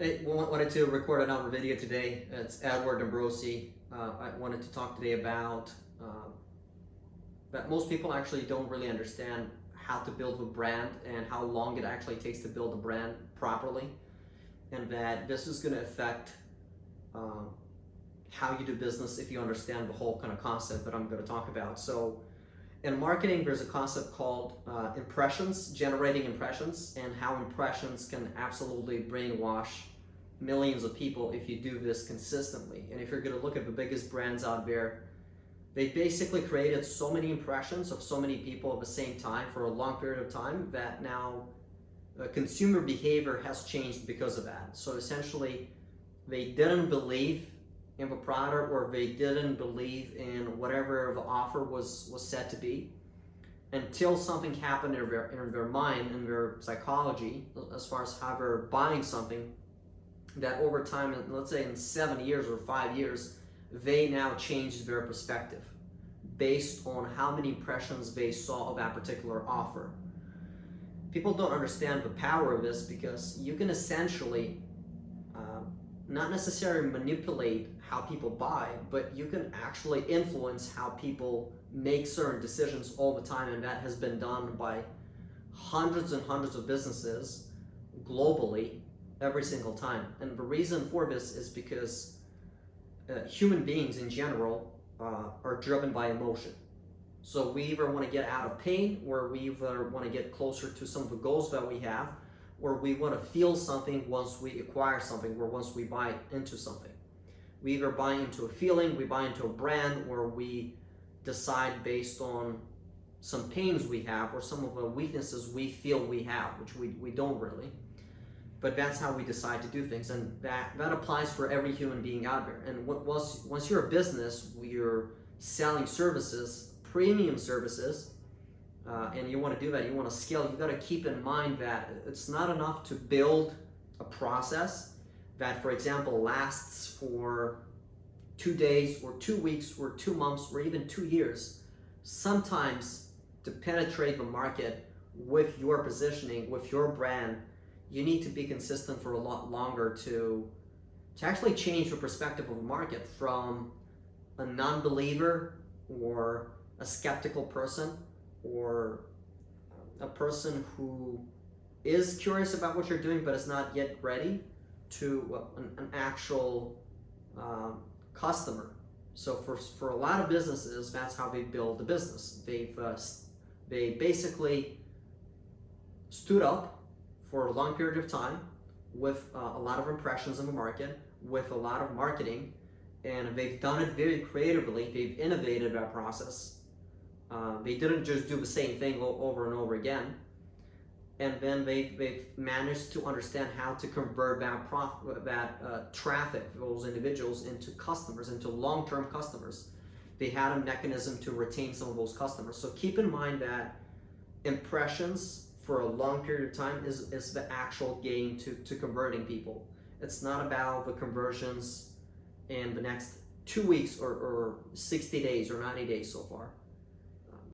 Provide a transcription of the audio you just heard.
Hey, wanted to record another video today. It's Ambrosi. I wanted to talk today about that most people actually don't really understand how to build a brand and how long it actually takes to build a brand properly, and that this is going to affect how you do business if you understand the whole kind of concept that I'm going to talk about. So, in marketing, there's a concept called impressions, generating impressions, and how impressions can absolutely brainwash millions of people if you do this consistently. And if you're going to look at the biggest brands out there, they basically created so many impressions of so many people at the same time for a long period of time that now consumer behavior has changed because of that. So essentially, they didn't believe in the product, or they didn't believe in whatever the offer was said to be, until something happened in their mind, in their psychology, as far as how they're buying something, that over time, let's say in 7 years or 5 years, they now changed their perspective based on how many impressions they saw of that particular offer. People don't understand the power of this, because you can essentially not necessarily manipulate how people buy, but you can actually influence how people make certain decisions all the time, and that has been done by hundreds and hundreds of businesses globally every single time. And the reason for this is because human beings in general are driven by emotion. So we either want to get out of pain, or we either want to get closer to some of the goals that we have, or we want to feel something once we acquire something, or once we buy into something. We either buy into a feeling, we buy into a brand, or we decide based on some pains we have or some of the weaknesses we feel we have, which we don't really. But that's how we decide to do things, and that applies for every human being out there. And once you're a business, you're selling services, premium services, and you want to do that, you want to scale, you got to keep in mind that it's not enough to build a process that, for example, lasts for 2 days or 2 weeks or 2 months or even 2 years. Sometimes to penetrate the market with your positioning, with your brand, you need to be consistent for a lot longer to actually change the perspective of the market from a non-believer or a skeptical person, or a person who is curious about what you're doing but is not yet ready, to an actual customer. So for a lot of businesses, that's how they build a business. They basically stood up for a long period of time with a lot of impressions in the market, with a lot of marketing, and they've done it very creatively. They've innovated that process. They didn't just do the same thing over and over again. And then they've managed to understand how to convert that traffic, those individuals, into customers, into long-term customers. They had a mechanism to retain some of those customers. So keep in mind that impressions for a long period of time is the actual game to converting people. It's not about the conversions in the next 2 weeks or 60 days or 90 days so far.